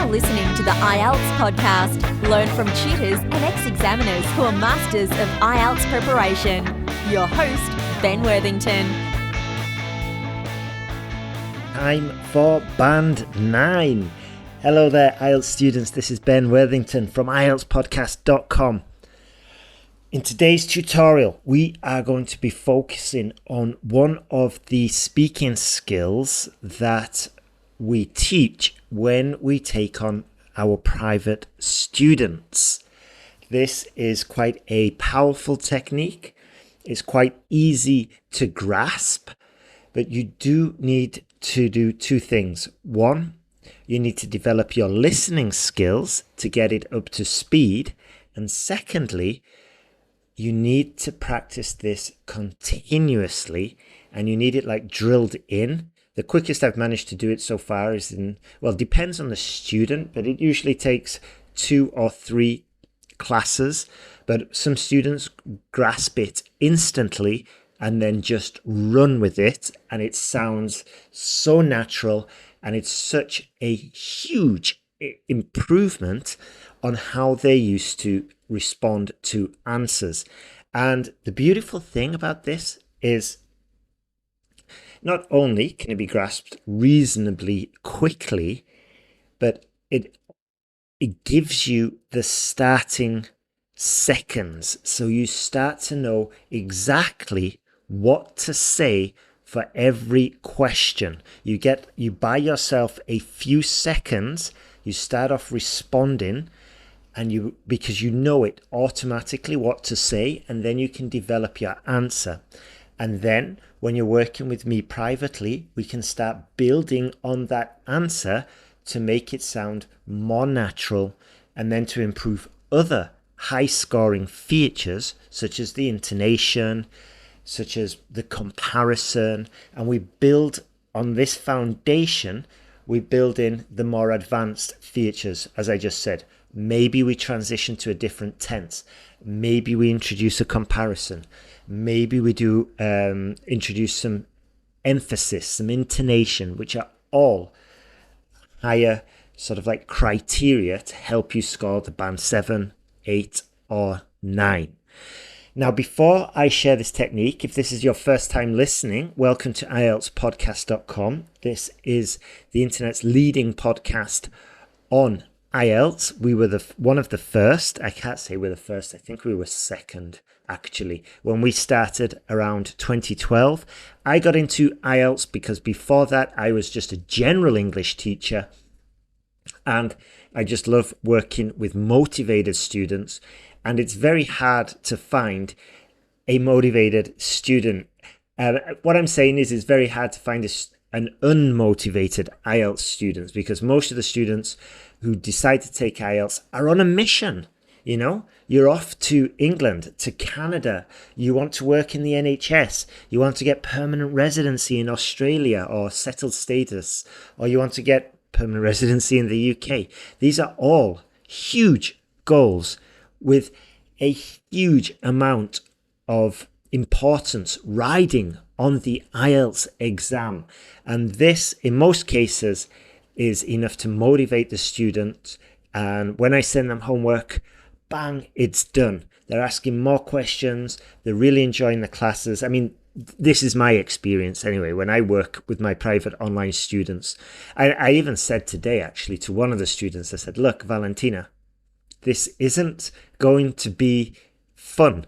listening to the IELTS podcast. Learn from tutors and ex-examiners who are masters of IELTS preparation. Your host, Ben Worthington. Time for Band 9. Hello there, IELTS students. This is Ben Worthington from IELTSPodcast.com. In today's tutorial, we are going to be focusing on one of the speaking skills that we teach when we take on our private students. This is quite a powerful technique. It's quite easy to grasp, but you do need to do two things. One, you need to develop your listening skills to get it up to speed. And secondly, you need to practice this continuously, and you need it like drilled in. The quickest I've managed to do it so far is depends on the student, but it usually takes 2 or 3 classes. But some students grasp it instantly and then just run with it, and it sounds so natural, and it's such a huge improvement on how they used to respond to answers. And the beautiful thing about this is not only can it be grasped reasonably quickly, but it gives you the starting seconds. So you start to know exactly what to say for every question. You buy yourself a few seconds, you start off responding, and because you know it automatically what to say, and then you can develop your answer. And then when you're working with me privately, we can start building on that answer to make it sound more natural, and then to improve other high scoring features such as the intonation, such as the comparison. And we build on this foundation, we build in the more advanced features. As I just said, maybe we transition to a different tense. Maybe we introduce a comparison. Maybe we do introduce some emphasis, some intonation, which are all higher sort of like criteria to help you score the band 7, 8 or 9. Now, before I share this technique, if this is your first time listening, welcome to IELTSPodcast.com. This is the internet's leading podcast on IELTS. We were one of the first. I can't say we're the first. I think we were second, actually. When we started around 2012, I got into IELTS because before that, I was just a general English teacher. And I just love working with motivated students. And it's very hard to find a motivated student. What I'm saying is it's very hard to find an unmotivated IELTS student, because most of the students who decide to take IELTS are on a mission. You know, you're off to England, to Canada. You want to work in the NHS. You want to get permanent residency in Australia or settled status, or you want to get permanent residency in the UK. These are all huge goals with a huge amount of importance riding on the IELTS exam. And this, in most cases, is enough to motivate the student. And when I send them homework, bang, it's done. They're asking more questions. They're really enjoying the classes. I mean, this is my experience anyway, when I work with my private online students. I even said today, actually, to one of the students, I said, look, Valentina, this isn't going to be fun,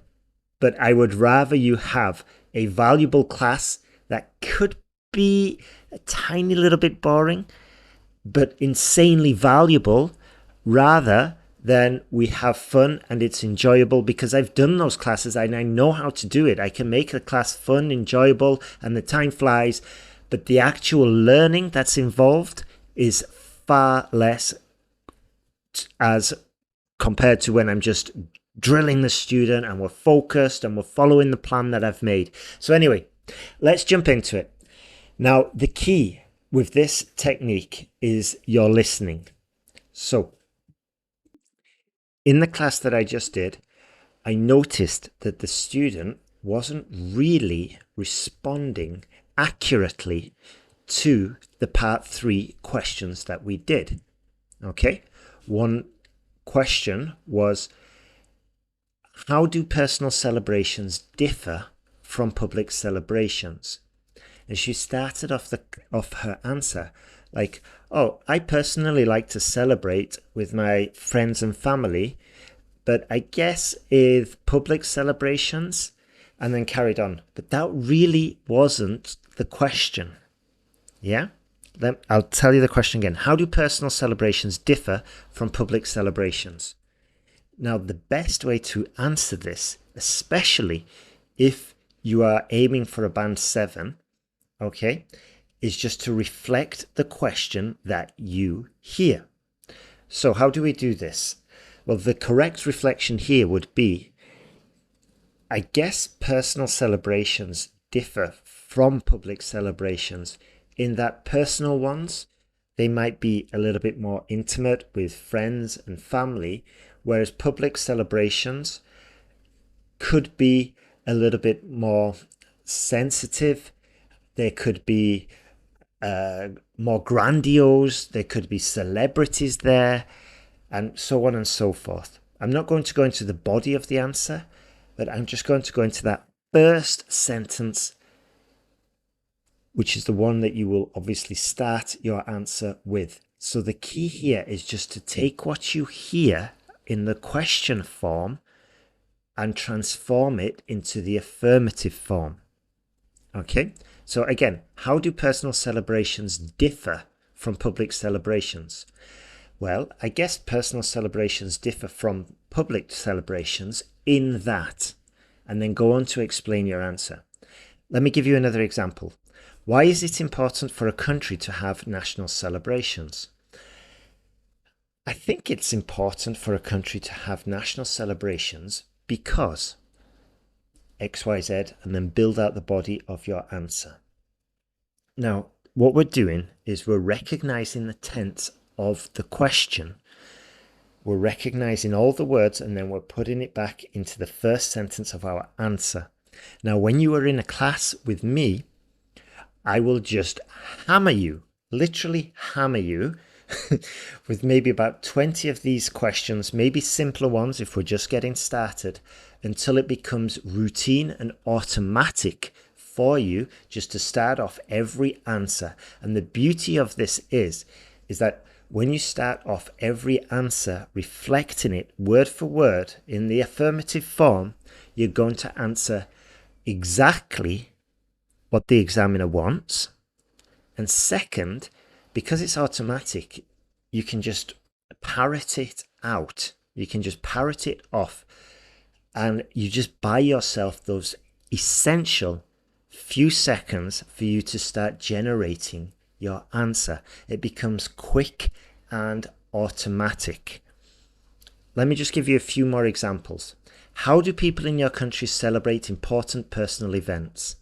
but I would rather you have a valuable class that could be a tiny little bit boring, but insanely valuable, rather than we have fun and it's enjoyable, because I've done those classes and I know how to do it. I can make the class fun, enjoyable, and the time flies, but the actual learning that's involved is far less as compared to when I'm just drilling the student and we're focused and we're following the plan that I've made. So anyway, let's jump into it. Now, the key with this technique is your listening. So in the class that I just did, I noticed that the student wasn't really responding accurately to the part 3 questions that we did. Okay, one question was, how do personal celebrations differ from public celebrations? And she started off her answer like, oh, I personally like to celebrate with my friends and family, but I guess with public celebrations, and then carried on. But that really wasn't the question. Yeah? Then I'll tell you the question again. How do personal celebrations differ from public celebrations? Now, the best way to answer this, especially if you are aiming for a band 7, okay, is just to reflect the question that you hear. So how do we do this? Well, the correct reflection here would be, I guess personal celebrations differ from public celebrations in that personal ones, they might be a little bit more intimate with friends and family, whereas public celebrations could be a little bit more sensitive. They could be more grandiose. There could be celebrities there, and so on and so forth. I'm not going to go into the body of the answer, but I'm just going to go into that first sentence, which is the one that you will obviously start your answer with. So the key here is just to take what you hear in the question form and transform it into the affirmative form. Okay, so again, how do personal celebrations differ from public celebrations? Well, I guess personal celebrations differ from public celebrations in that, and then go on to explain your answer. Let me give you another example. Why is it important for a country to have national celebrations? I think it's important for a country to have national celebrations because XYZ, and then build out the body of your answer. Now, what we're doing is we're recognizing the tense of the question. We're recognizing all the words, and then we're putting it back into the first sentence of our answer. Now, when you are in a class with me, I will just hammer you, literally hammer you, with maybe about 20 of these questions, maybe simpler ones if we're just getting started, until it becomes routine and automatic for you just to start off every answer. And the beauty of this is that when you start off every answer reflecting it word for word in the affirmative form, you're going to answer exactly what the examiner wants. And second, because it's automatic, you can just parrot it out. You can just parrot it off, and you just buy yourself those essential few seconds for you to start generating your answer. It becomes quick and automatic. Let me just give you a few more examples. How do people in your country celebrate important personal events?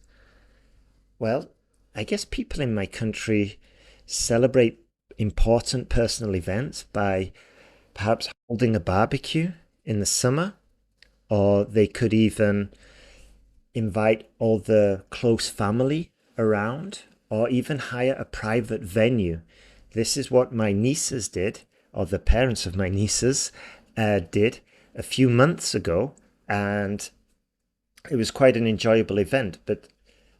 Well, I guess people in my country celebrate important personal events by perhaps holding a barbecue in the summer, or they could even invite all the close family around, or even hire a private venue. This is what my nieces did, or the parents of my nieces did a few months ago, and it was quite an enjoyable event. But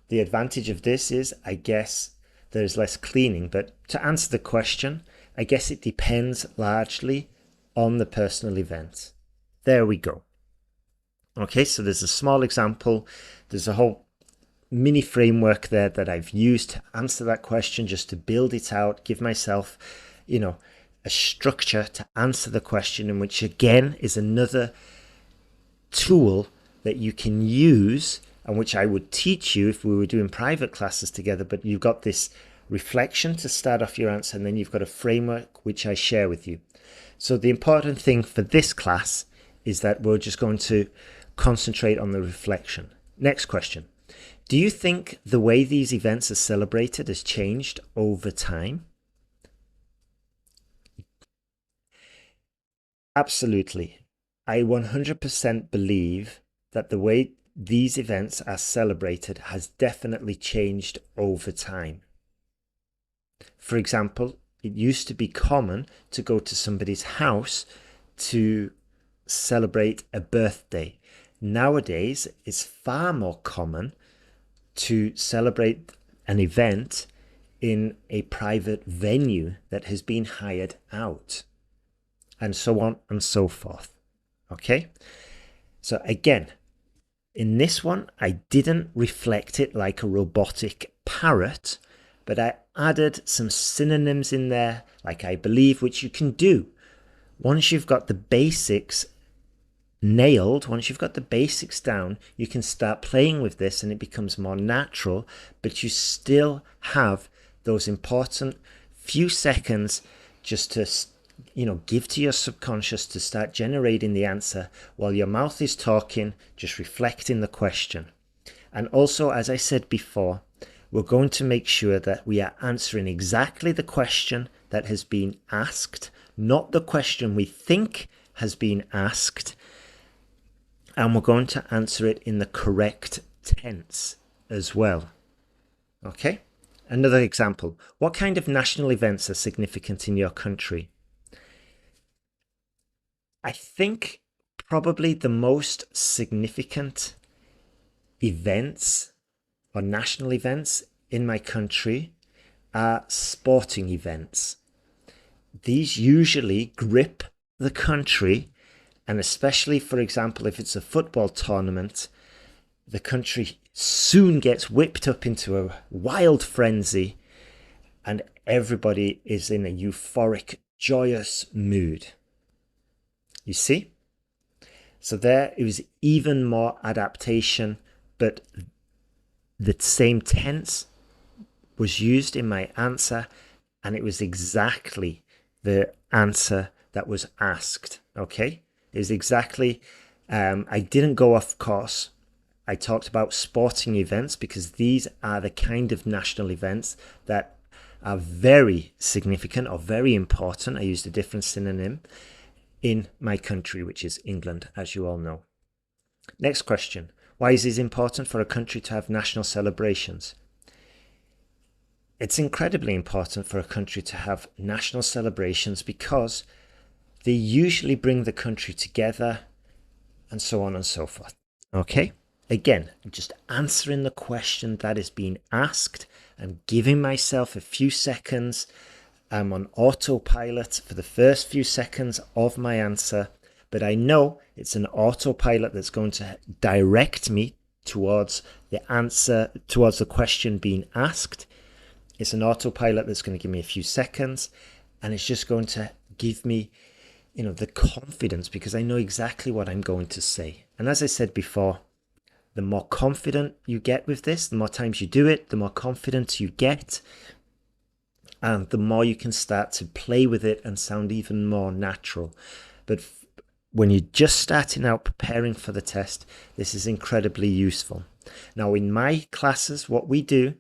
the advantage of this is, I guess, there's less cleaning. But to answer the question, I guess it depends largely on the personal event. There we go. Okay, so there's a small example. There's a whole mini framework there that I've used to answer that question, just to build it out, give myself, a structure to answer the question, and which again is another tool that you can use, and which I would teach you if we were doing private classes together. But you've got this reflection to start off your answer, and then you've got a framework which I share with you. So the important thing for this class is that we're just going to concentrate on the reflection. Next question. Do you think the way these events are celebrated has changed over time? Absolutely. I 100% believe that the way these events are celebrated has definitely changed over time. For example, it used to be common to go to somebody's house to celebrate a birthday. Nowadays, it's far more common to celebrate an event in a private venue that has been hired out, and so on and so forth. Okay? So again, in this one, I didn't reflect it like a robotic parrot, but I added some synonyms in there, like I believe, which you can do. Once you've got the basics nailed, once you've got the basics down, you can start playing with this and it becomes more natural, but you still have those important few seconds just to give to your subconscious to start generating the answer while your mouth is talking, just reflecting the question. And also, as I said before, we're going to make sure that we are answering exactly the question that has been asked, not the question we think has been asked, and we're going to answer it in the correct tense as well. Okay? Another example. What kind of national events are significant in your country? I think probably the most significant events or national events in my country are sporting events. These usually grip the country, and especially, for example, if it's a football tournament, the country soon gets whipped up into a wild frenzy and everybody is in a euphoric, joyous mood. You see? So there it was even more adaptation, but the same tense was used in my answer and it was exactly the answer that was asked. Okay? It was exactly, I didn't go off course. I talked about sporting events because these are the kind of national events that are very significant or very important. I used a different synonym in my country, which is England, as you all know. Next question. Why is it important for a country to have national celebrations? It's incredibly important for a country to have national celebrations because they usually bring the country together and so on and so forth. Okay? Again, I'm just answering the question that is being asked. I'm giving myself a few seconds. I'm on autopilot for the first few seconds of my answer, but I know it's an autopilot that's going to direct me towards the answer, towards the question being asked. It's an autopilot that's going to give me a few seconds, and it's just going to give me, the confidence because I know exactly what I'm going to say. And as I said before, the more confident you get with this, the more times you do it, the more confidence you get, and the more you can start to play with it and sound even more natural. But when you're just starting out preparing for the test, this is incredibly useful. Now, in my classes, what we do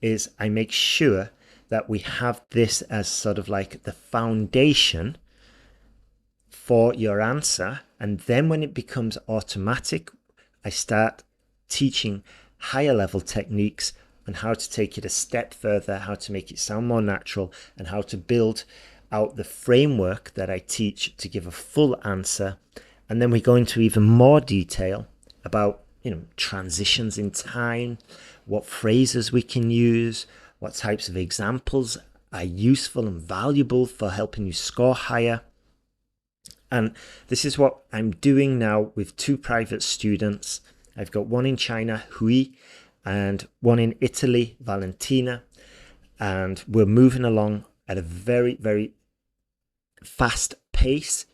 is I make sure that we have this as sort of like the foundation for your answer. And then when it becomes automatic, I start teaching higher level techniques on how to take it a step further, how to make it sound more natural, and how to build out the framework that I teach to give a full answer. And then we go into even more detail about, transitions in time, what phrases we can use, what types of examples are useful and valuable for helping you score higher. And this is what I'm doing now with two private students. I've got one in China, Hui, and one in Italy, Valentina. And we're moving along at a very, very fast pace.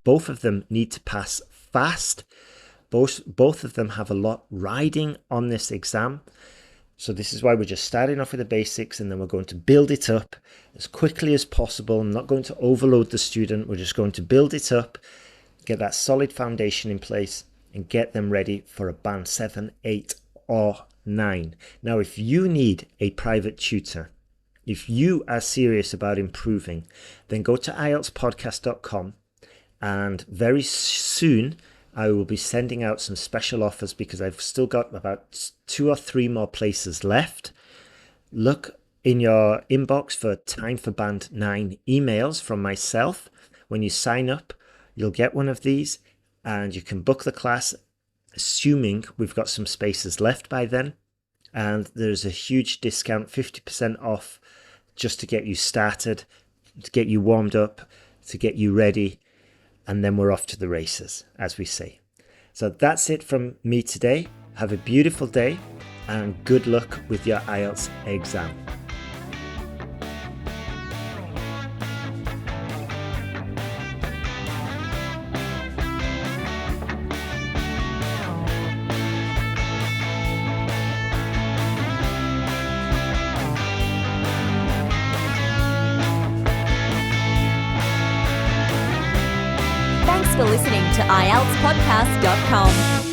Both of them need to pass fast. Both of them have a lot riding on this exam. So this is why we're just starting off with the basics and then we're going to build it up as quickly as possible. I'm not going to overload the student. We're just going to build it up, get that solid foundation in place and get them ready for a band 7, 8 or 9. Now, if you need a private tutor, if you are serious about improving, then go to IELTSPodcast.com and very soon I will be sending out some special offers because I've still got about 2 or 3 more places left. Look in your inbox for Time for Band 9 emails from myself. When you sign up, you'll get one of these and you can book the class, assuming we've got some spaces left by then. And there's a huge discount, 50% off, just to get you started, to get you warmed up, to get you ready. And then we're off to the races, as we say. So that's it from me today. Have a beautiful day and good luck with your IELTS exam. Thanks for listening to IELTSPodcast.com.